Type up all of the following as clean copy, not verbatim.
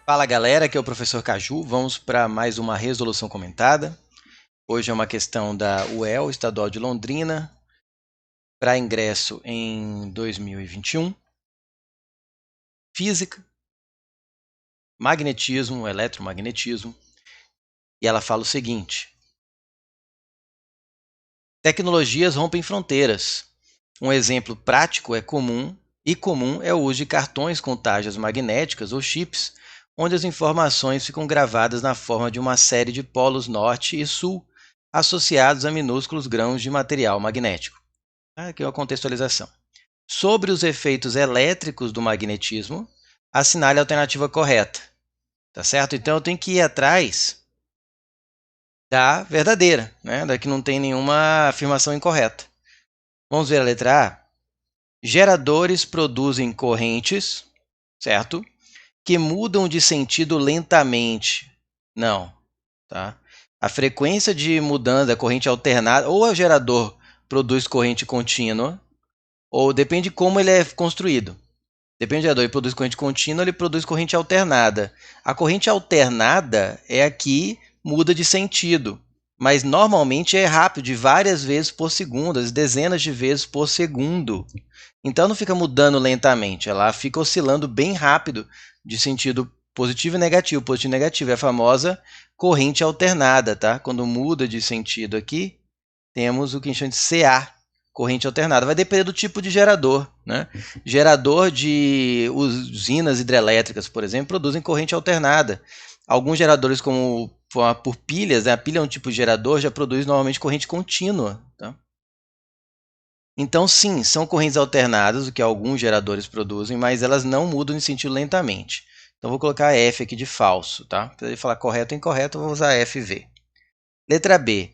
Fala galera, aqui é o professor Caju, vamos para mais uma resolução comentada. Hoje é uma questão da UEL, Estadual de Londrina, para ingresso em 2021. Física, magnetismo, eletromagnetismo. E ela fala o seguinte: tecnologias rompem fronteiras. Um exemplo prático comum é o uso de cartões com tarjas magnéticas ou chips, onde as informações ficam gravadas na forma de uma série de polos norte e sul, associados a minúsculos grãos de material magnético. Aqui é uma contextualização. Sobre os efeitos elétricos do magnetismo, assinale a alternativa correta. Tá certo? Então eu tenho que ir atrás da verdadeira, né? Da que não tem nenhuma afirmação incorreta. Vamos ver a letra A. Geradores produzem correntes, certo? Que mudam de sentido lentamente. Não, tá? A frequência de mudança da corrente alternada, ou o gerador produz corrente contínua, ou depende de como ele é construído. Depende do gerador, ele produz corrente contínua, ele produz corrente alternada. A corrente alternada é a que muda de sentido, mas normalmente é rápido, de várias vezes por segundo, dezenas de vezes por segundo. Então não fica mudando lentamente, ela fica oscilando bem rápido de sentido positivo e negativo. Positivo e negativo é a famosa corrente alternada, tá? Quando muda de sentido aqui, temos o que a gente chama de CA, corrente alternada. Vai depender do tipo de gerador, né? Gerador de usinas hidrelétricas, por exemplo, produzem corrente alternada. Alguns geradores, como por pilhas, né? A pilha é um tipo de gerador, já produz normalmente corrente contínua, tá? Então, sim, são correntes alternadas, o que alguns geradores produzem, mas elas não mudam de sentido lentamente. Então, vou colocar F aqui de falso, tá? Para ele falar correto ou incorreto, eu vou usar FV. Letra B.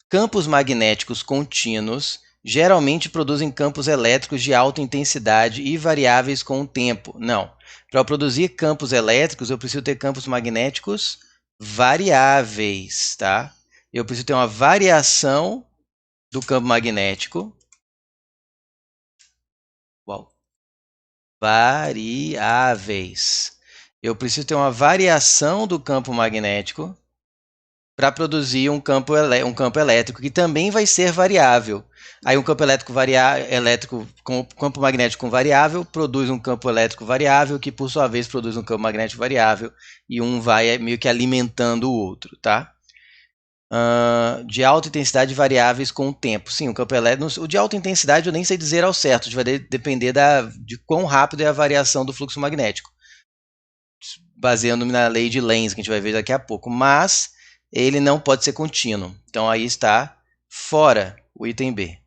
Campos magnéticos contínuos geralmente produzem campos elétricos de alta intensidade e variáveis com o tempo. Não. Para eu produzir campos elétricos, eu preciso ter campos magnéticos variáveis, tá? Eu preciso ter uma variação do campo magnético. Variáveis. Eu preciso ter uma variação do campo magnético para produzir um campo elétrico que também vai ser variável. Aí um campo elétrico com campo magnético variável produz um campo elétrico variável, que por sua vez produz um campo magnético variável, e um vai meio que alimentando o outro, tá? De alta intensidade variáveis com o tempo. Sim, o campo elétrico. O de alta intensidade eu nem sei dizer ao certo, vai depender de quão rápido é a variação do fluxo magnético, baseando na lei de Lenz, que a gente vai ver daqui a pouco. Mas ele não pode ser contínuo. Então aí está fora o item B.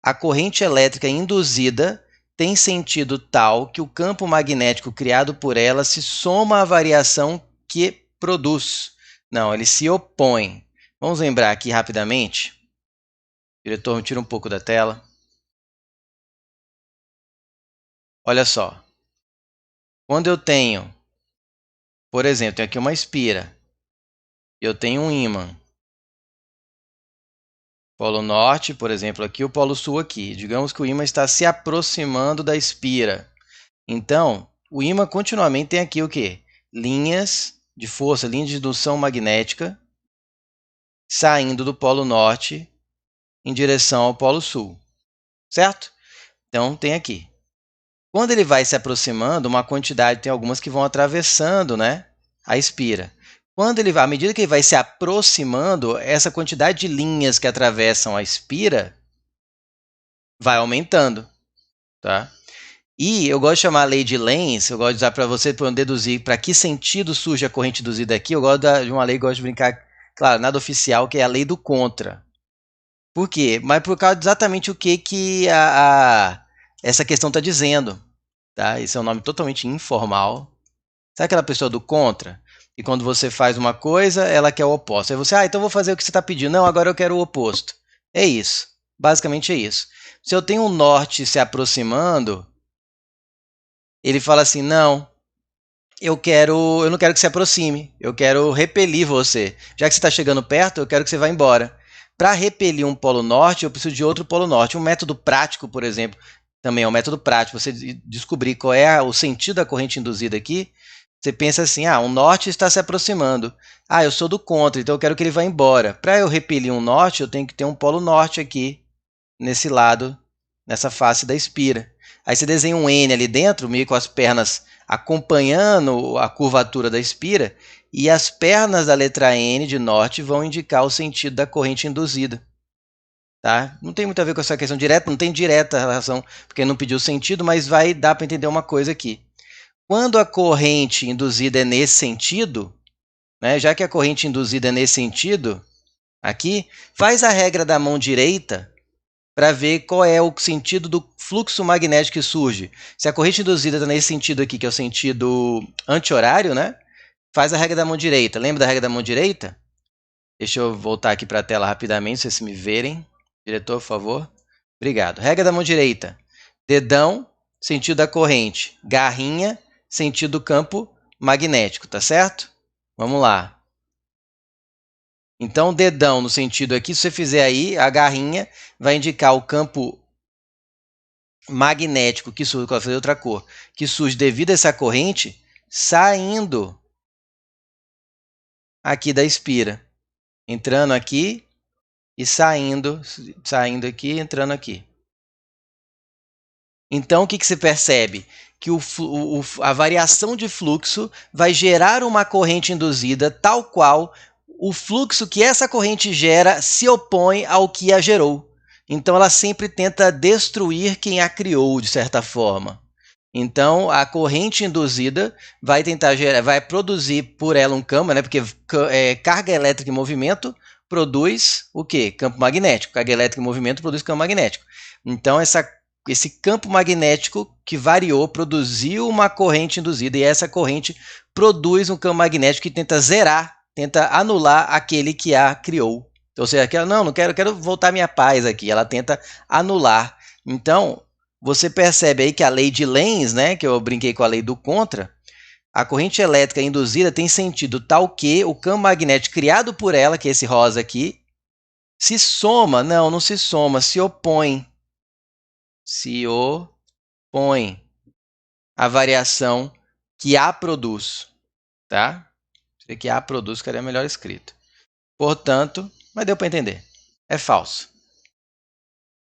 A corrente elétrica induzida tem sentido tal que o campo magnético criado por ela se soma à variação que produz. Não, ele se opõe. Vamos lembrar aqui rapidamente. Diretor, me tira um pouco da tela. Olha só. Quando eu tenho, por exemplo, tenho aqui uma espira. Eu tenho um ímã. Polo norte, por exemplo, aqui, o polo sul aqui. Digamos que o ímã está se aproximando da espira. Então, o ímã continuamente tem aqui o quê? Linhas de força, linhas de indução magnética saindo do polo norte em direção ao polo sul, certo? Então, tem aqui. Quando ele vai se aproximando, uma quantidade, tem algumas que vão atravessando, né, a espira. À medida que ele vai se aproximando, essa quantidade de linhas que atravessam a espira vai aumentando, tá? E eu gosto de chamar a lei de Lenz, eu gosto de usar para você poder deduzir para que sentido surge a corrente induzida aqui. Eu gosto de uma lei que eu gosto de brincar, claro, nada oficial, que é a lei do contra. Por quê? Mas por causa de exatamente o que essa questão está dizendo. Tá? Esse é um nome totalmente informal. Sabe aquela pessoa do contra? E quando você faz uma coisa, ela quer o oposto. Aí você, então vou fazer o que você está pedindo. Não, agora eu quero o oposto. É isso. Basicamente é isso. Se eu tenho um norte se aproximando, ele fala assim, não, eu não quero que se aproxime, eu quero repelir você. Já que você está chegando perto, eu quero que você vá embora. Para repelir um polo norte, eu preciso de outro polo norte. Um método prático, por exemplo, também é um método prático, você descobrir qual é o sentido da corrente induzida aqui. Você pensa assim, o norte está se aproximando. Eu sou do contra, então eu quero que ele vá embora. Para eu repelir um norte, eu tenho que ter um polo norte aqui, nesse lado, nessa face da espira. Aí você desenha um N ali dentro, meio com as pernas acompanhando a curvatura da espira, e as pernas da letra N de norte vão indicar o sentido da corrente induzida. Tá? Não tem muito a ver com essa questão direta, não tem direta relação, porque não pediu sentido, mas vai dar para entender uma coisa aqui. Quando a corrente induzida é nesse sentido, né, já que a corrente induzida é nesse sentido, aqui, faz a regra da mão direita para ver qual é o sentido do fluxo magnético que surge. Se a corrente induzida está nesse sentido aqui, que é o sentido anti-horário, né, faz a regra da mão direita. Lembra da regra da mão direita? Deixa eu voltar aqui para a tela rapidamente, se vocês me verem. Diretor, por favor. Obrigado. Regra da mão direita. Dedão, sentido da corrente. Garrinha, sentido do campo magnético, tá certo? Vamos lá. Então, dedão no sentido aqui, se você fizer aí, a garrinha vai indicar o campo magnético que surge, vou fazer outra cor, que surge devido a essa corrente saindo aqui da espira. Entrando aqui e saindo aqui, entrando aqui. Então, o que se percebe? Que a variação de fluxo vai gerar uma corrente induzida tal qual o fluxo que essa corrente gera se opõe ao que a gerou. Então, ela sempre tenta destruir quem a criou, de certa forma. Então, a corrente induzida vai tentar gerar, vai produzir por ela um campo, né? Porque carga elétrica em movimento produz o quê? Campo magnético. Carga elétrica em movimento produz campo magnético. Então, esse campo magnético que variou produziu uma corrente induzida, e essa corrente produz um campo magnético que tenta zerar, tenta anular aquele que a criou. Então, você quer, não quero voltar minha paz aqui. Ela tenta anular. Então, você percebe aí que a lei de Lenz, né, que eu brinquei com a lei do contra, a corrente elétrica induzida tem sentido tal que o campo magnético criado por ela, que é esse rosa aqui, se soma, não se soma, se opõe à variação que A produz, tá? Que A produz ficaria melhor escrito. Portanto, mas deu para entender. É falso.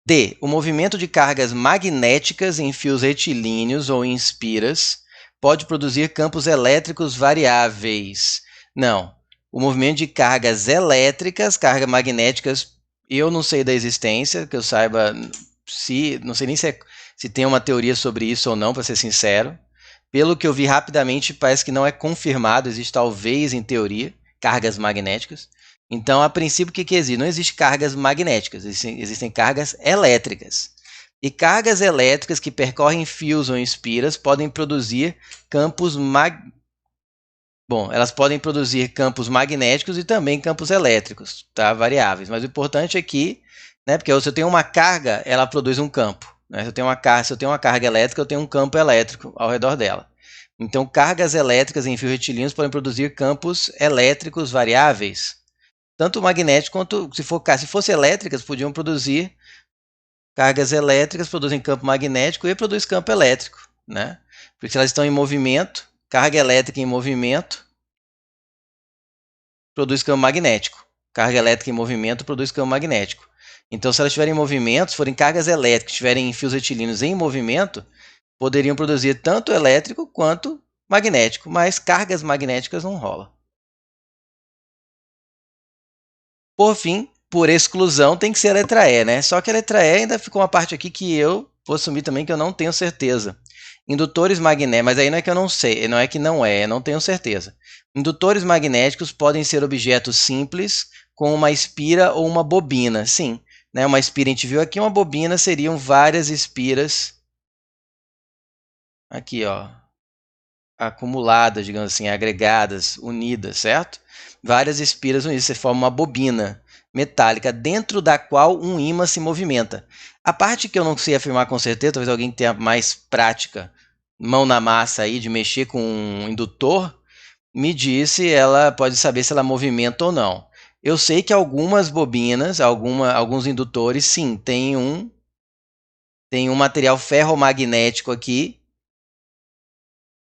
D. O movimento de cargas magnéticas em fios retilíneos ou em espiras pode produzir campos elétricos variáveis. Não. O movimento de cargas elétricas, cargas magnéticas, eu não sei da existência, que eu saiba, não sei nem se tem uma teoria sobre isso ou não, para ser sincero. Pelo que eu vi rapidamente, parece que não é confirmado, existe talvez em teoria cargas magnéticas. Então, a princípio, o que existe? Não existe cargas magnéticas, existem cargas elétricas. E cargas elétricas que percorrem fios ou espiras podem produzir campos elas podem produzir campos magnéticos e também campos elétricos, tá? Variáveis. Mas o importante é que, né, porque se eu tenho uma carga, ela produz um campo. Né? Se eu tenho uma carga elétrica, eu tenho um campo elétrico ao redor dela. Então, cargas elétricas em fios retilíneos podem produzir campos elétricos variáveis. Tanto magnéticos quanto, se fossem elétricas, podiam produzir cargas elétricas, produzem campo magnético e produz campo elétrico. Né? Porque se elas estão em movimento, carga elétrica em movimento produz campo magnético. Carga elétrica em movimento produz campo magnético. Então, se elas estiverem em movimento, se forem cargas elétricas, estiverem em fios retilíneos em movimento, poderiam produzir tanto elétrico quanto magnético, mas cargas magnéticas não rolam. Por fim, por exclusão, tem que ser a letra E, né? Só que a letra E ainda ficou uma parte aqui que eu vou assumir também que eu não tenho certeza. Indutores magnéticos, mas aí não é que eu não sei, não é que não é, eu não tenho certeza. Indutores magnéticos podem ser objetos simples com uma espira ou uma bobina. Sim, né? Uma espira a gente viu aqui, uma bobina seriam várias espiras aqui, ó, acumuladas, digamos assim, agregadas, unidas, certo? Várias espiras unidas, você forma uma bobina metálica dentro da qual um ímã se movimenta. A parte que eu não sei afirmar com certeza, talvez alguém tenha mais prática, mão na massa aí de mexer com um indutor, me disse, ela pode saber se ela movimenta ou não. Eu sei que algumas bobinas, alguns indutores, sim, tem tem um material ferromagnético aqui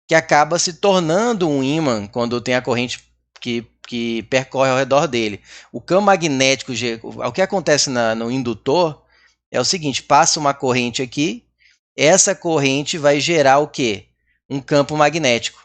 que acaba se tornando um ímã quando tem a corrente que percorre ao redor dele. O campo magnético, o que acontece no indutor é o seguinte, passa uma corrente aqui, essa corrente vai gerar o quê? Um campo magnético.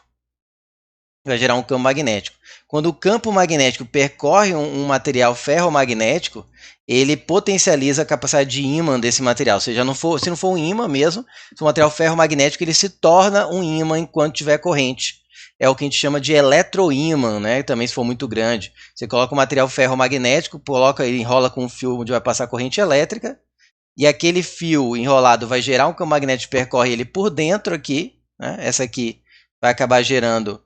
Vai gerar um campo magnético. Quando o campo magnético percorre um material ferromagnético, ele potencializa a capacidade de ímã desse material. Ou seja, se não for um ímã mesmo, se for um material ferromagnético, ele se torna um ímã enquanto tiver corrente. É o que a gente chama de eletroímã, né? Também se for muito grande. Você coloca um material ferromagnético, enrola com um fio onde vai passar corrente elétrica, e aquele fio enrolado vai gerar um campo magnético que percorre ele por dentro aqui, né? Essa aqui vai acabar gerando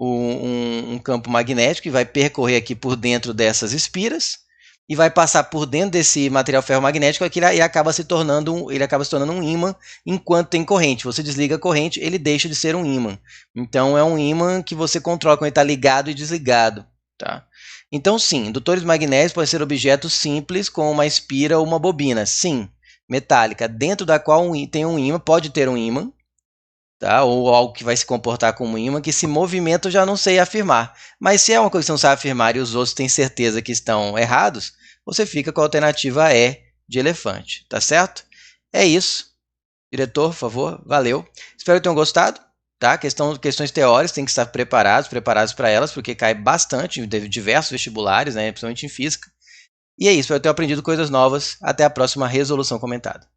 um campo magnético que vai percorrer aqui por dentro dessas espiras e vai passar por dentro desse material ferromagnético aqui e acaba se tornando um ímã enquanto tem corrente. Você desliga a corrente, ele deixa de ser um ímã. Então é um ímã que você controla quando ele está ligado e desligado. Tá? Então sim, indutores magnéticos podem ser objetos simples com uma espira ou uma bobina. Sim, metálica, dentro da qual tem um ímã, pode ter um ímã, tá? Ou algo que vai se comportar como um ímã, que esse movimento eu já não sei afirmar. Mas se é uma coisa que você não sabe afirmar e os outros têm certeza que estão errados, você fica com a alternativa E de elefante, tá certo? É isso. Diretor, por favor, valeu. Espero que tenham gostado. Tá? Questões teóricas, tem que estar preparados para elas, porque cai bastante em diversos vestibulares, né? Principalmente em física. E é isso, espero ter aprendido coisas novas. Até a próxima resolução comentada.